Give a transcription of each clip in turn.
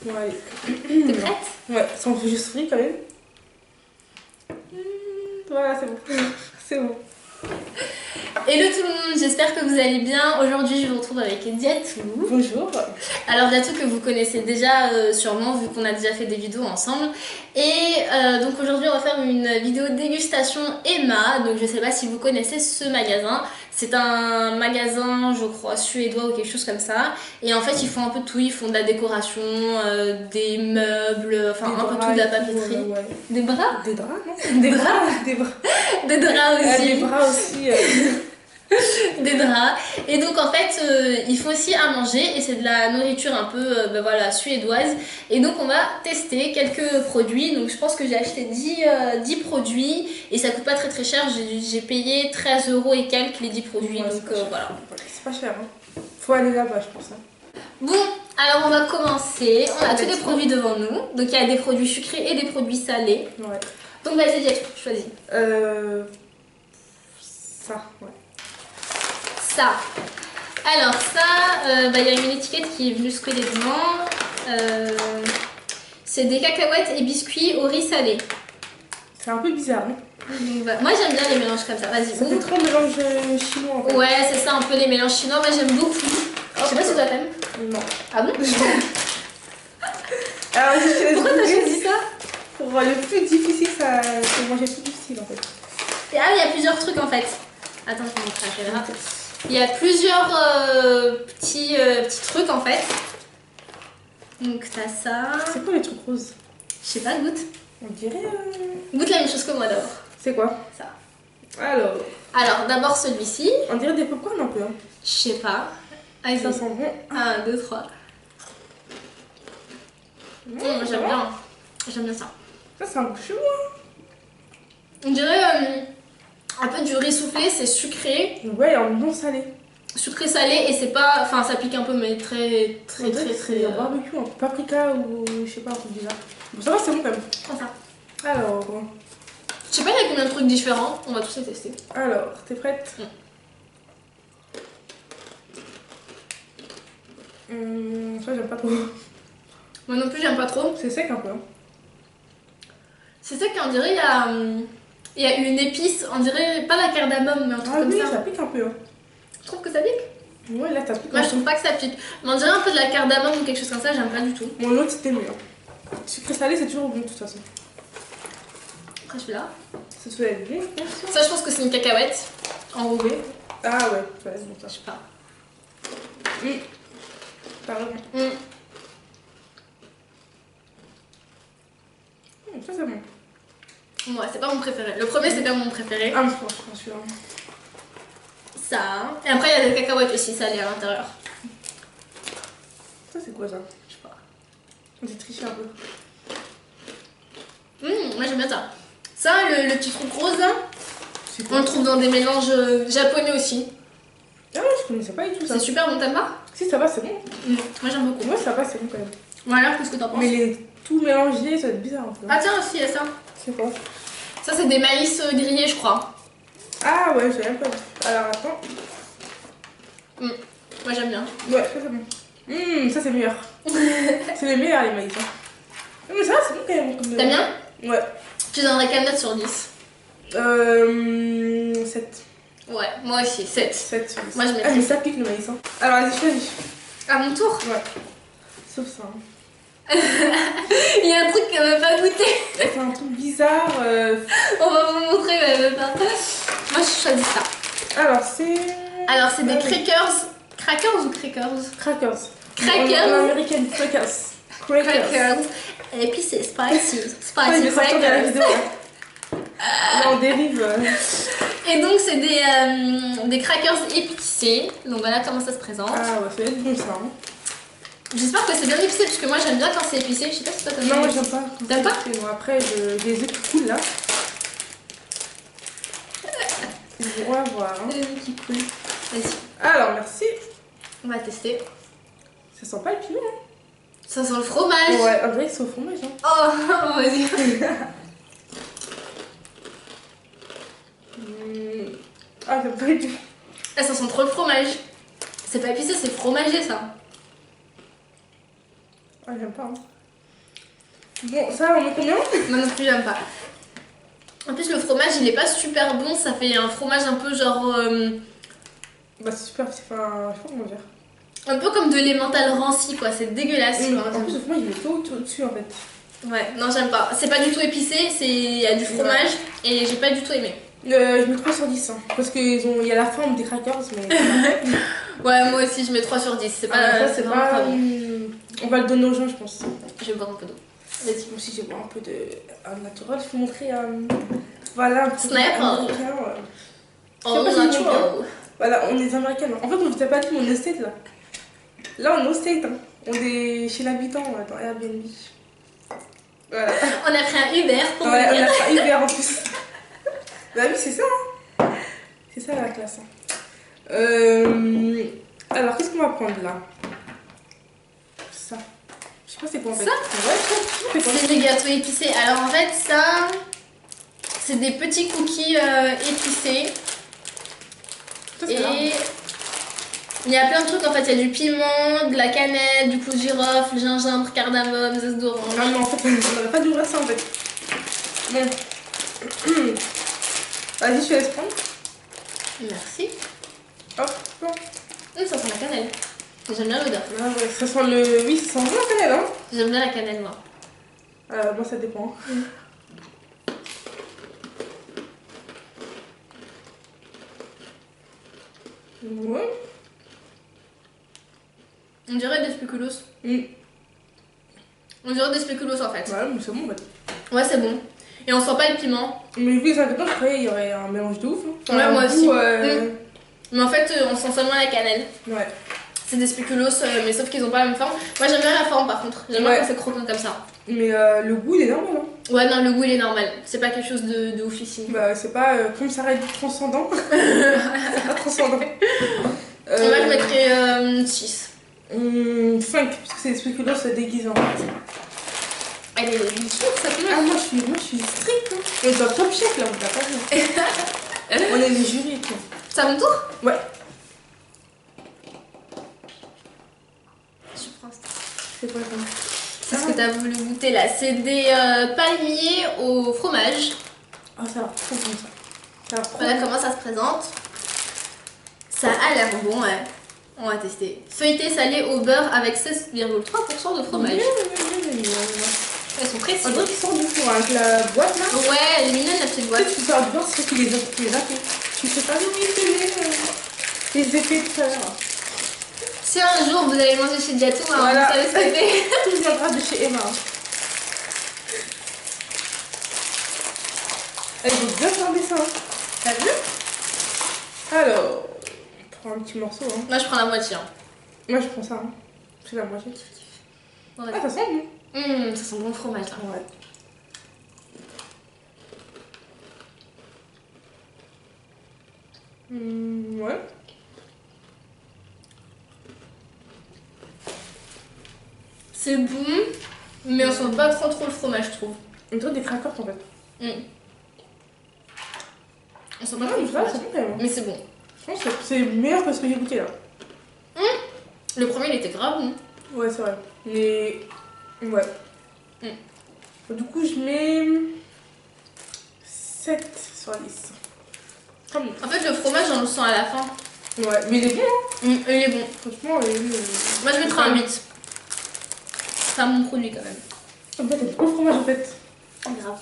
Ouais. T'es prête? Ouais, ça en fait juste rire quand même. Voilà, c'est bon. C'est bon. Hello tout le monde, j'espère que vous allez bien. Aujourd'hui, je vous retrouve avec Diatou. Bonjour. Alors Diatou que vous connaissez déjà sûrement vu qu'on a déjà fait des vidéos ensemble. Et donc aujourd'hui, on va faire une vidéo dégustation Emma. Donc je sais pas si vous connaissez ce magasin. C'est un magasin, je crois, suédois ou quelque chose comme ça. Et en fait, ils font un peu de tout. Ils font de la décoration, des meubles, enfin un peu tout, de la papeterie. Ouais. Des bras? Des draps, non? Des bras? Des bras. Des draps aussi. Des bras aussi. Des draps. Et donc en fait ils font aussi à manger et c'est de la nourriture un peu voilà, suédoise. Et donc on va tester quelques produits. Donc je pense que j'ai acheté 10 produits et ça coûte pas très cher. J'ai payé 13 € et quelques les 10 produits. Ouais, donc voilà. C'est pas cher. Hein. Faut aller là-bas, je pense. Hein. Bon, alors on va commencer. On a tous les produits devant nous. Donc il y a des produits sucrés et des produits salés. Ouais. Donc vas-y, Diatou, choisis. Ça, ouais. Ça. Alors ça, y a une étiquette qui est venue se coller dedans. C'est des cacahuètes et biscuits au riz salé. C'est un peu bizarre, hein. Donc, moi j'aime bien les mélanges comme ça. Vas-y. Ça fait trop mélange chinois en fait. Ouais, c'est ça, un peu les mélanges chinois. Moi j'aime beaucoup. Je sais pas si toi t'aimes. Non. Ah bon? Alors, Pourquoi t'as choisi ça? Pour le plus difficile, c'est manger tout du style en fait. Et il y a plusieurs trucs en fait. Attends, je vais montrer à la caméra. Il y a plusieurs petits trucs en fait. Donc t'as ça. C'est quoi les trucs roses? Je sais pas, goûte. On dirait. Goûte la même chose que moi d'abord. C'est quoi? Ça. Alors, d'abord celui-ci. on dirait des popcorn un peu. Hein. Je sais pas. Allez, Ça sent bon. 1, 2, 3. J'aime bien. J'aime bien ça. Ça, c'est un peu chelou. Hein. On dirait un peu du riz soufflé, c'est sucré. Ouais, en non salé. Sucré salé et c'est pas. Enfin, ça pique un peu, mais très. Un barbecue, un paprika ou je sais pas, un truc bizarre. Bon, ça va, c'est bon quand même. Comme ça. Alors, Je sais pas, il y a combien de trucs différents. On va tous les tester. alors, t'es prête? Ça, j'aime pas trop. Moi non plus, j'aime pas trop. C'est sec un peu. Hein. C'est ça qu'on dirait, il y a une épice, on dirait pas la cardamome, mais un truc comme oui, ça. ça pique un peu. Hein. Tu trouves que ça pique? Ouais, là, ça pique. Moi, je trouve pas que ça pique. Mais on dirait un peu de la cardamome ou quelque chose comme ça, j'aime pas du tout. Mon autre, c'était mieux. Sucré salé, c'est toujours bon de toute façon. Après, celui-là. C'est celui élevé, je pense. Ça, je pense que c'est une cacahuète enrobée. Ah ouais, c'est bon ça. Je sais pas. T'as raison. Ça, c'est bon. Ouais, c'est pas mon préféré. Le premier, c'est pas mon préféré. Ah, mais je pense celui-là. Ça. Et après, il y a des cacahuètes aussi salées à l'intérieur. Ça, c'est quoi ça? Je sais pas. On dit tricher un peu. Moi, j'aime bien ça. Ça, le petit truc rose là, C'est on le trouve dans des mélanges japonais aussi. Ah ouais, je connaissais pas du tout ça. C'est super bon, t'aimes pas? Si, ça va, c'est bon. Moi, j'aime beaucoup. Moi, ça va, c'est bon quand même. Voilà, qu'est-ce que t'en penses? Mais les tout mélangés, ça va être bizarre un peu. Ah, tiens, aussi, il y a ça. C'est quoi? Ça, c'est des maïs grillés, je crois. Ah ouais, j'ai même pas vu. Alors attends. Moi, j'aime bien. Ouais, ça c'est bon. Ça c'est meilleur. C'est les meilleurs les maïs. Hein. Mais ça c'est bon quand même. T'aimes bien? Ouais. Tu donnerais quelle note sur 10? 7. Ouais, moi aussi, 7. 7 sur 10. Moi, je mettrais. Ah, mais ça pique le maïs. Hein. Alors vas-y, choisis. À mon tour? Ouais. Sauf ça. Hein. Il y a un truc qu'elle veut pas goûter. C'est un truc bizarre. On va vous montrer, mais elle veut pas. Moi, je choisis ça. Alors c'est. Alors, c'est des crackers. Crackers ou crackers? Crackers. Crackers. En américaine, crackers. Crackers. Épicé, spicy. Ah, il Spicy est sorti de la crackers. vidéo. Là, on dérive. Et donc, c'est des crackers épicés. Donc, voilà comment ça se présente. Ah ouais, ça va être bon ça. Hein. J'espère que c'est bien épicé, parce que moi, j'aime bien quand c'est épicé. Je sais pas si toi, t'aimes bien. Non, moi j'aime pas. T'aimes pas? Bon, après, j'ai les œufs qui coulent là. On va voir. Hein. Les œufs qui coulent. Vas-y, Alors, merci. on va tester. Ça sent pas le piment. Hein. Ça sent le fromage. Ouais, on dirait que c'est au fromage. Hein. Oh, vas-y. Ah, j'aime pas du tout. Ah, ça sent trop le fromage. C'est pas épicé, c'est fromagé ça. Ah, j'aime pas. Hein. Bon, ça, on met combien? Moi non plus, j'aime pas. En plus, le fromage, il est pas super bon. Ça fait un fromage un peu genre... Bah, c'est super, c'est pas. Je sais pas comment dire. un peu comme de l'emmental ranci, quoi. C'est dégueulasse. quoi. En plus, le fromage, il est tout au-dessus en fait. Ouais, non, j'aime pas. C'est pas du tout épicé, il y a du fromage et j'ai pas du tout aimé. Je mets 3 sur 10. Hein, parce qu'il y a la forme des crackers, mais. Ouais, moi aussi, je mets 3 sur 10. C'est pas, ça, c'est vraiment pas bon. On va le donner aux gens, je pense. Je vais boire un peu d'eau. Vas-y, moi aussi, je vais boire un peu de naturel. Je vais vous montrer. Voilà, un petit Snapple. américain. Je sais Oh, pas si vous natural. voyez. Voilà, on est américains. En fait, on vous a pas dit, on est au State là. Là, on est au State. Hein. On est chez l'habitant dans Airbnb. Voilà. On a pris un Uber pour Ouais, on venir. a pas Uber en plus. Bah oui, c'est ça. Hein. C'est ça la classe. Hein. Alors, qu'est-ce qu'on va prendre là? Ça. Je sais pas c'est quoi en fait. Ça Ouais, C'est des gâteaux épicés. Alors en fait, ça, c'est des petits cookies épicés. Et il y a plein de trucs en fait. Il y a du piment, de la cannelle, du clou de girofle, gingembre, cardamome, zeste d'orange. Ah non, en fait, on n'aurait pas dû ouvrir ça en fait. Bon. Vas-y, je te laisse prendre. Merci. Hop, bon. Ça sent la cannelle. J'aime bien l'odeur. Ah ouais, ça sent le. Oui, ça sent bien la cannelle, hein. J'aime bien la cannelle, moi. Moi, ça dépend. Ouais. On dirait des spéculoos. On dirait des spéculoos en fait. Ouais, mais c'est bon en fait. Ouais, c'est bon. Et on sent pas le piment. Mais vu les ingrédients, je croyais qu'il y aurait un mélange de ouf. Hein. Enfin, Ouais, moi un aussi. goût, Mais en fait, on sent seulement la cannelle. Ouais. C'est des spéculoos, mais sauf qu'ils ont pas la même forme. Moi, j'aime bien la forme par contre. J'aime bien Ouais. quand c'est croquant comme ça. Mais le goût, il est normal. Hein. Ouais, non, le goût il est normal. C'est pas quelque chose de oufissime. Bah, c'est pas comme ça reste transcendant. C'est pas transcendant. Moi, je mettrais 6. 5, parce que c'est des spéculoos déguisés en fait. Elle est dure cette Ah, moi je suis stricte. Hein. On est dans Top Chef là, on l'a pas vu. On est les jurys et tout. C'est à mon tour? Ouais. Je prends ça. C'est quoi ça? C'est ce que t'as voulu goûter là. C'est des palmiers au fromage. Ah, ça va trop bon ça. Ça va trop Voilà bon. comment ça se présente. Ça a l'air bon, ouais. On va tester. Feuilleté salé au beurre avec 16,3% de fromage. Elles sont précises. On dirait qu'ils sortent du four avec la boîte là. Ouais, elle est mignonne la petite boîte. Peut-être que tu sors du beurre, c'est qu'il les a fait. Tu sais pas comment ils faisaient les effets de faire. Si un jour vous allez manger chez Diatou, hein, Voilà. vous savez ce que c'est. Tout viendra de chez Emma. Elle veut bien fermer ça. Hein. T'as vu? Alors, on prend un petit morceau. Hein. Moi je prends la moitié. Hein. Moi je prends ça. Hein. C'est la moitié. Ouais. Ah, ça sent bon. Ça sent bon le fromage là. Ouais. Ouais. C'est bon, mais on sent pas trop le fromage, je trouve. On dirait des crackers en fait. On sent pas Ouais, trop le mais ça, fromage. c'est bon quand même. Mais c'est bon. Je pense que c'est meilleur que ce que j'ai goûté là. Le premier il était grave bon. Ouais, c'est vrai. Mais. Ouais. Du coup, je mets. 7 sur 10. Pas bon. En fait, le fromage on le sent à la fin. Ouais, mais il est bon. Hein. Il est bon. Franchement, il est bon. Moi je mettrais un 8. C'est un bon produit quand même. En fait, t'as trop de fromage en fait. Oh, grave.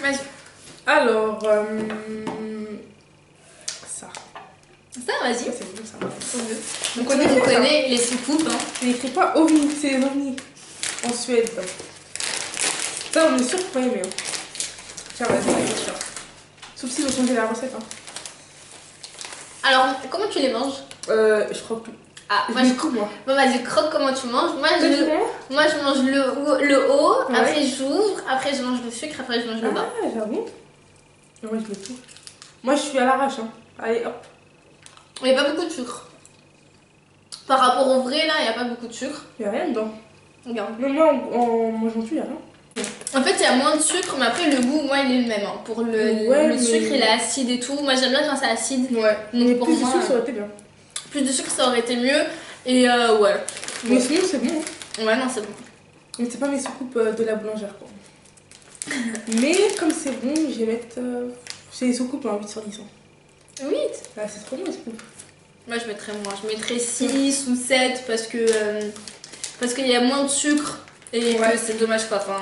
Vas-y. Alors. Ça. Ça, vas-y. Ça, c'est bon ça. Donc On on connaît connaît les soucoupes. Hein. C'est écrit pas ovni, c'est les ovnis. En Suède. Ça, on est sûr qu'on va aimer. Hein. Tiens, vas-y, c'est sûr. Sauf s'ils ont changé la recette. Hein. Alors, comment tu les manges? Je crois que. Ah, moi je je mets tout, moi. Bon, vas-y, croque comment tu manges. Moi Toi, tu je manges mange le haut, Ouais. après j'ouvre, après je mange le sucre, après je mange le bas. Ah, j'avoue. Moi, je mets tout. Moi, je suis à l'arrache. Hein. Allez, hop. Il n'y a pas beaucoup de sucre. Par rapport au vrai, là, il n'y a pas beaucoup de sucre. Il n'y a rien dedans. Regarde. Mais moi, en mangeant tout, il n'y a rien. En fait, il y a moins de sucre, mais après, le goût, moi, il est le même. Hein. Pour Ouais, le mais- sucre, il est acide et tout. Moi, j'aime bien quand c'est acide. Ouais. Donc, Mais pour plus de moi, sucre, ça aurait été bien. plus de sucre, ça aurait été mieux. Et ouais. Mais sinon, c'est bon. Hein. Ouais, non, c'est bon. Mais c'est pas mes soucoupes de la boulangère quoi. Mais comme c'est bon, je vais mettre. C'est les soucoupes à 8 sur 10. Hein. 8. Ah, c'est trop bon les soucoupes. Moi je mettrais moins, je mettrais 6 ou 7 parce qu'il y a moins de sucre et que c'est dommage quoi. Enfin,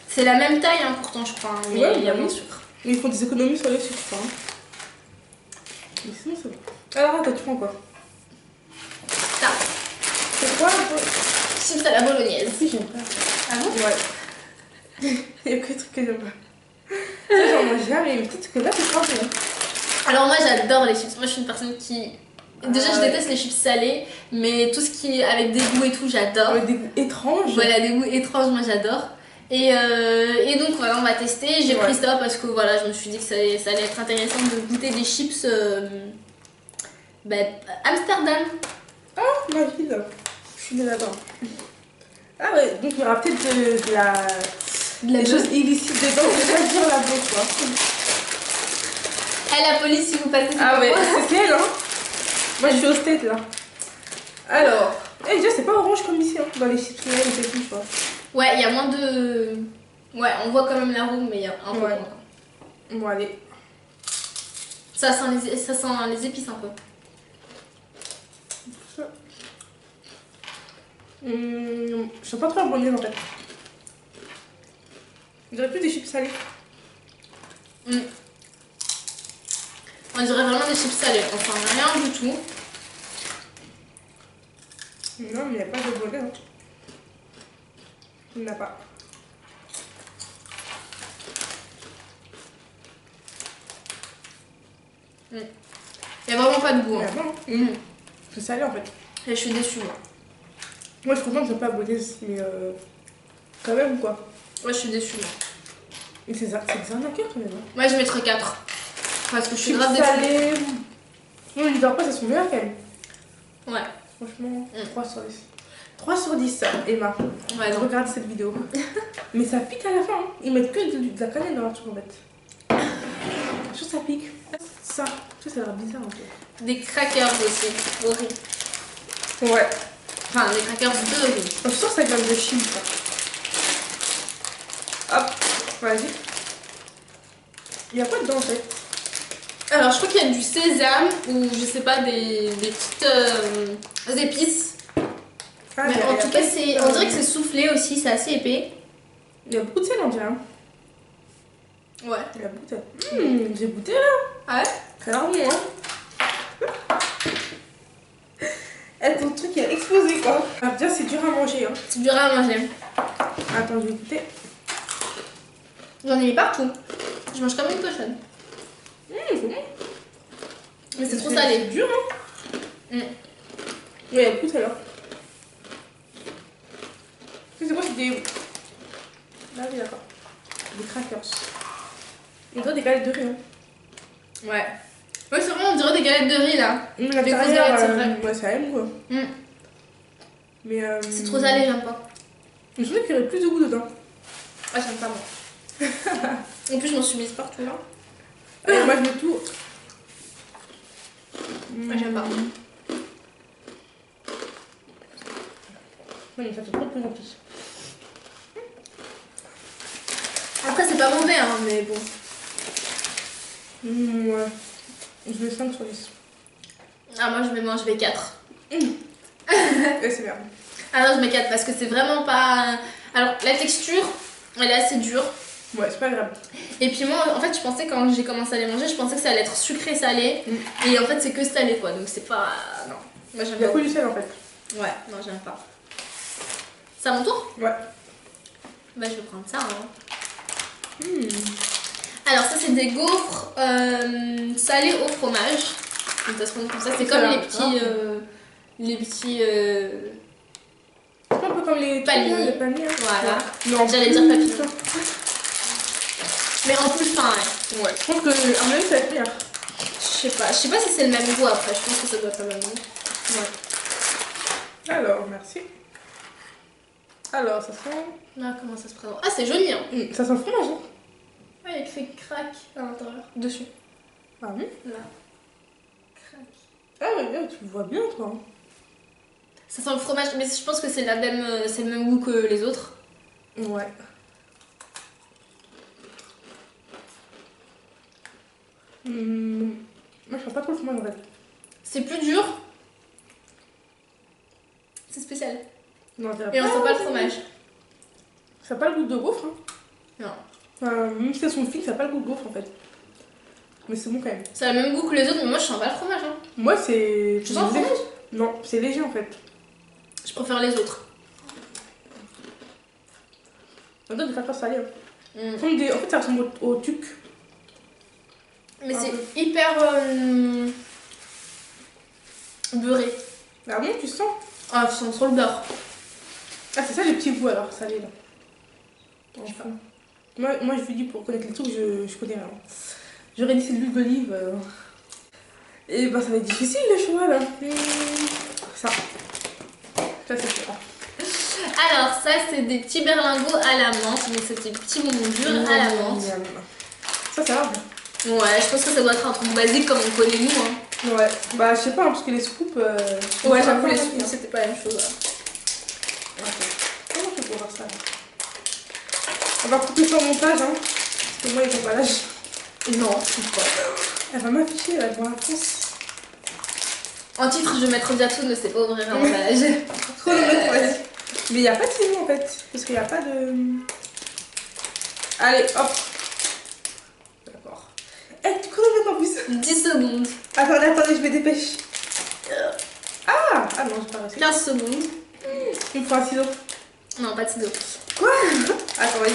c'est la même taille hein, pourtant je crois, hein, mais il y a moins de sucre. Mais ils font des économies sur le sucre. Hein. Mais sinon c'est bon. Alors attends, tu prends quoi? Ça. C'est quoi Chips à la bolognaise. Si, j'aime pas. Ah bon? Ouais. Il y a que des trucs que j'aime pas. Ça j'en mange jamais, mais peut-être que là c'est pas bon. Alors moi j'adore les chips, moi je suis une personne qui... Déjà je déteste les chips salés, mais tout ce qui est avec des goûts et tout j'adore. Avec des goûts étranges. Voilà, des goûts étranges, moi j'adore. Et donc voilà, on va tester. J'ai pris ça parce que voilà, je me suis dit que ça allait être intéressant de goûter des chips Amsterdam. Ah, ma ville. Je suis née là-bas. Ah ouais, donc il y aura peut-être des choses illicites dedans, je vais pas dire la bonne quoi. Eh la police si vous passez. Ah ouais, c'est elle hein. Moi je suis au state là. Alors, déjà c'est pas orange comme ici hein, dans les chips et tout tu vois. Ouais, il y a moins de... Ouais, on voit quand même l'arôme mais il y a un peu moins. Bon allez. Ça sent les épices un peu. Je suis pas trop abonnée en fait. On dirait plus des chips salés. On dirait vraiment des chips salés, enfin rien du tout. Non mais il n'y a pas de bonnet. Hein. Il n'y en a pas. Il n'y a vraiment pas de goût. Hein. Bon. C'est salé en fait. Et je suis déçue moi. Moi je suis contente que je sois pas abonnée, mais quand même quoi. Ouais, je suis déçue moi. Et c'est des arnaqueurs quand même. Hein. Moi je mettrais 4. Parce que je suis Chips grave déçue. salés. Non, les pas, ça sont meilleurs quand même. Ouais. Franchement, 3 sur 10. 3 sur 10, Emma. Ouais, non. Regarde cette vidéo. Mais ça pique à la fin. Hein. Ils mettent que de la cannelle dans leur truc en fait. Je trouve que ça pique. Ça a l'air bizarre un peu. Des crackers aussi, au riz. Ouais. Enfin, des crackers de riz. Je suis sûre que ça vient de Chine. Ça. Hop, vas-y. Il y a quoi dedans en fait? Alors, je crois qu'il y a du sésame ou je sais pas, des petites épices. Ah, mais en tout cas, on dirait que c'est soufflé aussi, c'est assez épais. Il y a beaucoup de sel on dirait. Hein. Ouais. Il y a beaucoup de sel. J'ai goûté là. Ah ouais? Ça a l'air bon hein. Eh, ton truc il a explosé quoi. Ça veut dire c'est dur à manger hein. C'est dur à manger. Attends, je vais goûter. J'en ai mis partout. Je mange comme une cochonne. C'est bon. Mais c'est trop salé. C'est dur hein. Oui, il y a beaucoup de sel hein. C'est quoi, c'est des... Ah oui, d'accord. Des crackers. On dirait des galettes de riz. Hein. Ouais. Ouais, c'est vrai, on dirait des galettes de riz là. Des grosses L'intérieur, galettes, c'est vrai. ouais, ça aime quoi. Mais C'est trop salé, j'aime pas. Je trouvais qu'il y aurait plus de goût dedans. Ah, j'aime pas moi. En plus, je m'en suis mise partout là. Allez, moi je mets tout. Moi, j'aime pas. Non, mais ça fait trop plus gentil. Après, c'est pas mauvais, hein, mais bon. Ouais. Je mets 5 sur 10. Ah, moi, je mets 4. Et c'est bien. Ah non, je mets 4 parce que c'est vraiment pas... Alors, la texture, elle est assez dure. Ouais, c'est pas grave. Et puis moi, en fait, je pensais quand j'ai commencé à les manger, je pensais que ça allait être sucré-salé. Et en fait, c'est que salé, quoi. Donc, c'est pas... Non. Moi, j'aime Il y a pas. que du sel en fait. Ouais, non, j'aime pas. C'est à mon tour? Ouais. Bah, je vais prendre ça, hein. Alors, ça, c'est des gaufres salés au fromage. Donc, ça se rend comme ça. C'est comme les petits... C'est un peu comme les paniers. Les paniers. Hein. Voilà. Non, J'allais dire papillon. Mais en plus, enfin, ouais. Je pense que à mon avis, ça va être meilleur. je sais pas si c'est le même goût après. Je pense que ça doit être le même goût. Ouais. Alors, merci. Alors, ça sent... Là, comment ça se présente? Ah, c'est joli, hein. Ça sent le fromage, hein. Ouais, il fait crack à l'intérieur. Dessus. Ah oui. Là. Crac. Ah ouais, tu le vois bien, toi. Ça sent le fromage, mais je pense que c'est le même goût que les autres. Ouais. Moi, je sens pas trop le fromage en fait. C'est plus dur. C'est spécial. Non, Et on sent pas le fromage. Ça n'a pas le goût de gaufre. Hein. Non. Enfin, même si elles sont fines, ça n'a pas le goût de gaufre en fait. Mais c'est bon quand même. Ça a le même goût que les autres, mais moi je sens pas le fromage. Hein. Moi, c'est. Tu sens le fromage? Non, c'est léger en fait. Je préfère les autres. On donne des facteurs salés. Hein. Mm. En fait, ça ressemble au tuc. Mais Un c'est peu. hyper beurré. Ah bon, tu sens? Ah, je sens trop le beurre. Ah, c'est ça les petits goûts alors, salés là. Je sais pas. Moi, je vous dis pour connaître les trucs, je connais rien. J'aurais dit c'est de l'huile d'olive. Et bah, ça va être difficile le choix là. Ça. Ça, c'est ça. Alors, ça, c'est des petits berlingots à la menthe. Donc, c'est des petits bonbons durs à la menthe. Ça va bien. Ouais, je pense que ça doit être un truc basique comme on connaît nous. Hein. Ouais, bah, je sais pas, hein, parce que les scoops. Ouais, j'avoue, les scoops, c'était pas la même chose. Comment je fais pour voir ça là? On va couper ça au montage, hein. Parce que moi, les emballages. Non, je sais pas. Elle va m'afficher là devant la France. En titre, je vais mettre Diatou ne sait pas ouvrir un emballage. Trop le mettre, vas-y. Mais il n'y a pas de signe en fait. Parce qu'il n'y a pas de. Allez, hop. D'accord. Eh, tu connais le mettre en plus. 10 secondes. Attendez, je me dépêche. Ah non, j'ai pas réussi. 15 secondes. Il me faut un ciseau. Non, pas de ciseaux. Quoi? Attends, vas-y.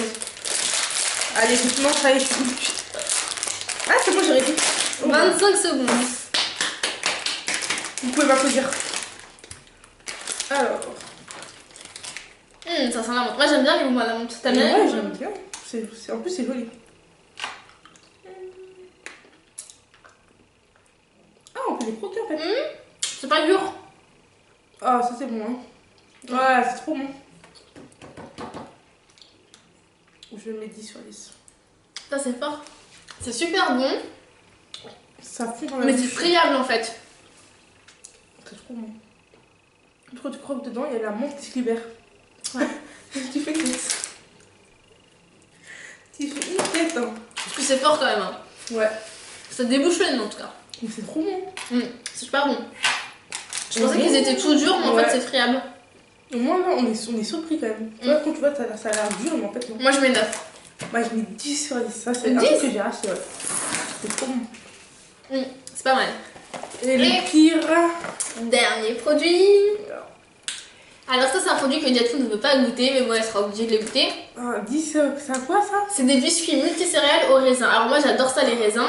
Allez, non, ça y est, je suis. Ah, c'est bon, j'ai réussi. 25 secondes. Vous pouvez m'applaudir. Alors. Ça sent la menthe. Moi, j'aime bien les bonbons à la menthe. T'aimes bien? Ouais, j'aime bien. En plus, c'est joli. Ah, on peut les croquer en fait. C'est pas dur. Ah, ça c'est bon. Hein. Ouais, c'est trop bon. Je mets 10 sur 10. Ça, c'est fort. C'est super bon. Ça fond dans la Mais c'est bouche. friable en fait. C'est trop bon. Quand tu croques dedans, il y a la menthe qui se libère. Ouais. Tu fais une tête. Tu fais une tête. Hein. Parce que c'est fort quand même. Hein. Ouais. Ça débouche le nez en tout cas. Mais c'est trop bon. C'est super bon. Je pensais qu'ils étaient tout durs, mais en fait c'est friable. Au moins là, on est surpris quand même. Tu vois, quand tu vois, ça a l'air dur, mais en fait non. Moi je mets 9. Bah, je mets 10 sur 10. Ça, c'est 10? un truc que j'ai acheté. Ouais. C'est trop bon. C'est pas mal. Et le pire. Dernier produit. Alors ça c'est un produit que Diatou ne veut pas goûter, mais moi elle sera obligée de les goûter. 10, c'est à quoi ça? C'est des biscuits multicéréales au raisin. Alors moi j'adore ça les raisins.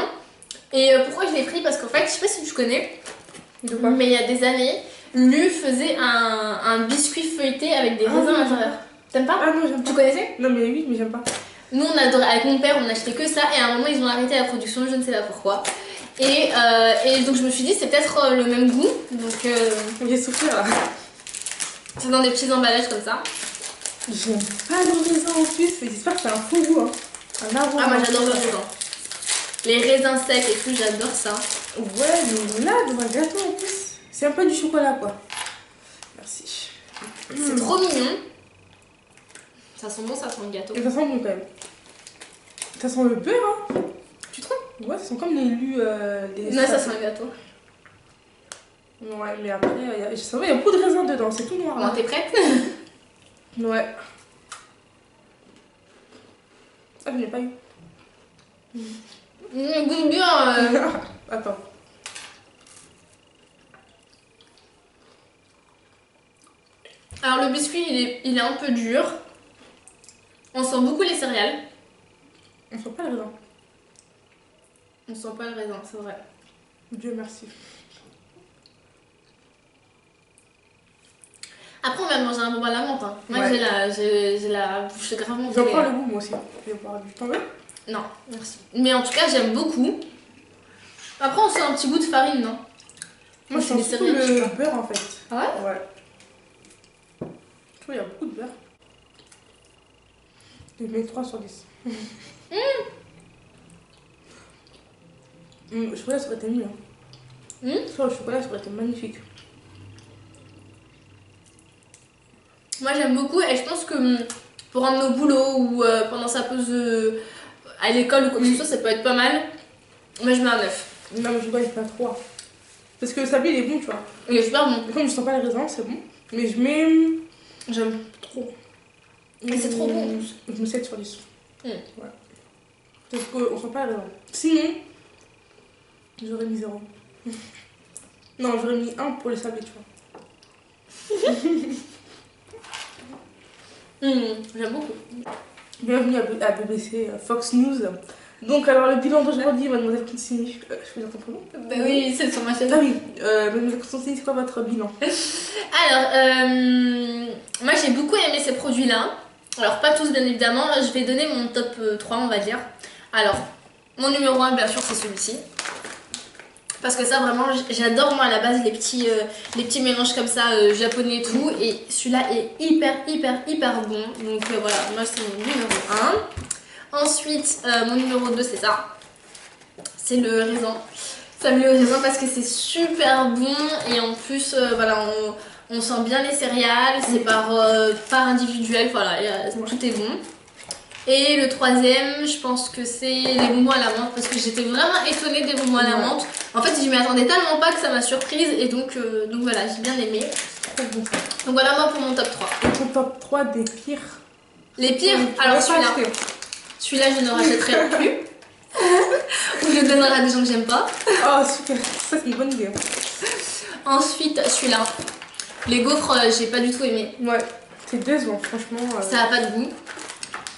Et pourquoi je l'ai pris? Parce qu'en fait, je sais pas si tu connais, De quoi? mais il y a des années, Lu faisait un biscuit feuilleté avec des raisins à l'intérieur. T'aimes pas? Ah non, j'aime pas. Tu connaissais? Non, mais oui, mais j'aime pas. Nous on adorait, avec mon père on achetait que ça et à un moment ils ont arrêté la production, je ne sais pas pourquoi. Et donc je me suis dit c'est peut-être le même goût, donc J'ai souffert là. c'est dans des petits emballages comme ça. J'aime pas le raisin en plus, mais j'espère que c'est un faux goût. Hein. Un arôme. Ah moi j'adore ça souvent. Les raisins secs et tout, j'adore ça. Ouais, mais là, dans un gâteau en plus, c'est un peu du chocolat quoi. Merci. C'est trop mignon. Ça sent bon, ça sent le gâteau. Et ça sent bon quand même. Ça sent le beurre, hein. Tu trouves? Ouais, ça sent comme les lus. Non, ça sent le gâteau. Ouais, mais après, je savais, il y a beaucoup de raisins dedans, c'est tout noir Bon, là. t'es prête? Ouais. Ah, je l'ai pas eu. Goûte bien. Attends. Alors le biscuit, il est un peu dur. On sent beaucoup les céréales. On sent pas le raisin. On sent pas le raisin, c'est vrai. Dieu merci. Après, on vient de manger un bonbon à la menthe. Hein. Moi, Ouais. j'ai la bouche gravement J'en collée. prends le goût moi aussi. Je vais boire du temps. Non, merci. Mais en tout cas, j'aime beaucoup. Après, on sent un petit goût de farine, non? Moi, je c'est des sens surtout céréales, je le crois. beurre en fait. Ah ouais? Ouais. Je trouve qu'il y a beaucoup de beurre. Je mets 3 sur 10. Le chocolat, ça aurait été mieux. Hein. Soit le chocolat, ça aurait été magnifique. Moi, j'aime beaucoup et je pense que pour emmener au boulot ou pendant sa pause à l'école ou quoi que ce soit, ça peut être pas mal. Moi je mets un 9. Non, mais je dois être pas 3. Parce que le sablé, il est bon, tu vois. Il est super bon. Comme je sens pas les raisins, c'est bon. Mais je mets. J'aime trop. Et c'est trop bon. Je mets 7 sur 10. Mm. Ouais. Parce qu'on sent pas les raisins. Sinon, j'aurais mis 0. Non, j'aurais mis 1 pour le sablé, tu vois. J'aime beaucoup. Bienvenue à BBC Fox News. Donc, alors, le bilan d'aujourd'hui, mademoiselle Consigny. Je peux dire ton prénom? Bah oui, c'est sur ma chaîne. Ah oui, mademoiselle Consigny, c'est quoi votre bilan? Alors, moi j'ai beaucoup aimé ces produits-là. Alors, pas tous bien évidemment. Je vais donner mon top 3, on va dire. Alors, mon numéro 1, bien sûr, c'est celui-ci. Parce que ça, vraiment, j'adore moi à la base les petits mélanges comme ça japonais et tout. Et celui-là est hyper bon. Donc voilà, moi c'est mon numéro 1. Ensuite, mon numéro 2, c'est ça. C'est le raisin. Sablé au raisin parce que c'est super bon. Et en plus, voilà, on sent bien les céréales. C'est par individuel, voilà, tout est bon. Et le troisième, je pense que c'est les bonbons à la menthe parce que j'étais vraiment étonnée des bonbons à la menthe. En fait, je m'y attendais tellement pas que ça m'a surprise et donc voilà, j'ai bien aimé. Trop bon. Donc voilà moi pour mon top 3. Et ton top 3 des pires? Les pires, alors celui-là je ne rachèterai plus. Ou je le donnerai à des gens que j'aime pas. Oh super, ça c'est une bonne idée. Ensuite celui-là, les gaufres j'ai pas du tout aimé. Ouais, c'est décevant franchement. Ça a pas de goût.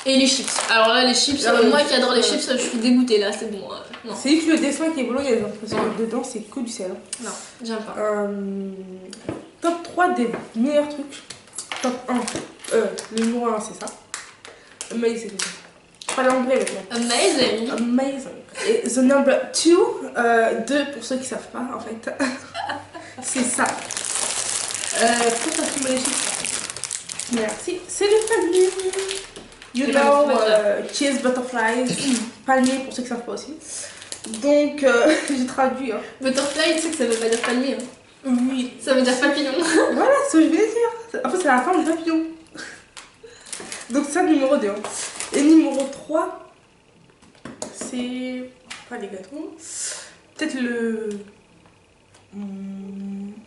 Et les chips. Alors là, les chips, moi qui adore les chips, je suis dégoûtée là, c'est bon. Non. C'est juste le dessin qui est bolognaise, parce que dedans c'est que du sel. Non, j'aime pas. Top 3 des meilleurs trucs. Top 1. Le numéro 1, c'est ça. Amazing. Pas l'anglais maintenant. Amazing. Amazing. Et the number 2, 2 pour ceux qui savent pas en fait. C'est ça. Pourquoi tu mets les chips? Merci. C'est le palmier. You know, cheese butterflies, palmier pour ceux qui ne savent pas aussi. Donc, j'ai traduit. Hein. Butterfly, tu sais que ça veut pas dire palmier. Hein. Oui. Ça veut dire papillon. Voilà, ce que je voulais dire. En fait, c'est la forme du papillon. Donc, ça, numéro 2. Hein. Et numéro 3, c'est pas les gâteaux. Peut-être le.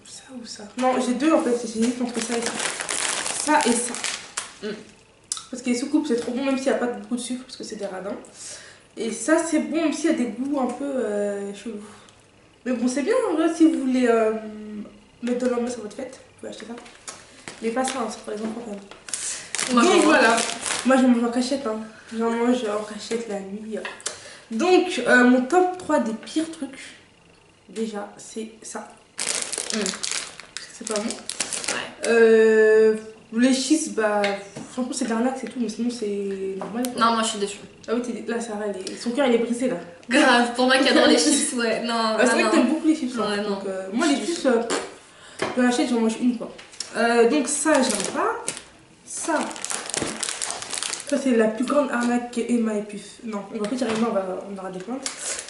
Ça ou ça? Non, j'ai deux en fait. J'ai entre ça et ça. Ça et ça. Parce que les soucoupes c'est trop bon même s'il n'y a pas beaucoup de sucre parce que c'est des radins. Et ça c'est bon même s'il y a des goûts un peu chelous. Mais bon c'est bien là, si vous voulez mettre de l'ambiance à votre fête, vous pouvez acheter ça. Mais pas ça, hein, c'est pour les enfants quand même. Donc voilà, moi je mange en cachette, hein. J'en mange en cachette la nuit. Donc mon top 3 des pires trucs, déjà c'est ça. C'est pas bon. Ouais. Les chips, bah franchement c'est de l'arnaque c'est tout, mais sinon c'est normal. Non, moi je suis déçue. Ah oui, là ça va, son cœur il est brisé là. Grave, pour moi qui adore les chips, ouais. Non, c'est vrai que t'aimes beaucoup les chips. Ouais, donc, moi les chips, je l'achète, j'en mange une quoi. Donc ça j'aime pas. Ça c'est la plus grande arnaque que Emma ait pu faire. Non, on va plus dire Emma, on aura des plaintes.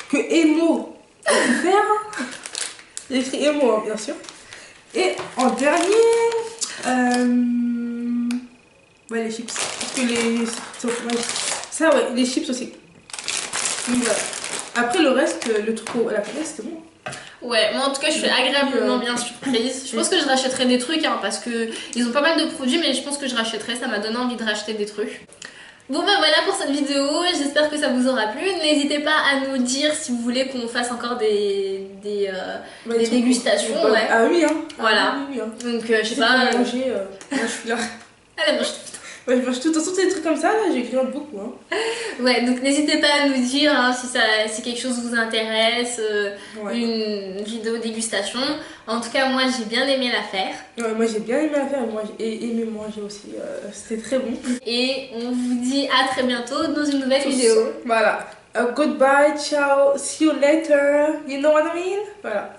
Que Emo a pu faire. J'ai écrit Emo hein, bien sûr. Et en dernier, ouais les chips. Parce que ça ouais, les chips aussi. Donc voilà. Après le reste, le truc à la place c'était bon. Ouais, moi en tout cas je suis agréablement bien surprise. Je pense que je rachèterai des trucs hein, parce que ils ont pas mal de produits, mais je pense que je rachèterai, ça m'a donné envie de racheter des trucs. Bon bah voilà pour cette vidéo, j'espère que ça vous aura plu. N'hésitez pas à nous dire si vous voulez qu'on fasse encore des dégustations. Ouais. Ah oui hein. Voilà. Ah, oui, hein. Donc je sais pas. Manger, moi je suis là. Allez, mange. Ouais, je mange tout. De toute façon, des trucs comme ça, là, j'écris beaucoup. Hein. Ouais, donc n'hésitez pas à nous dire hein, si quelque chose vous intéresse, ouais. une vidéo dégustation. En tout cas, moi j'ai bien aimé la faire. Ouais, moi j'ai bien aimé la faire et moi j'ai aimé manger aussi. C'était très bon. Et on vous dit à très bientôt dans une nouvelle vidéo. Voilà. Goodbye, ciao, see you later. You know what I mean? Voilà.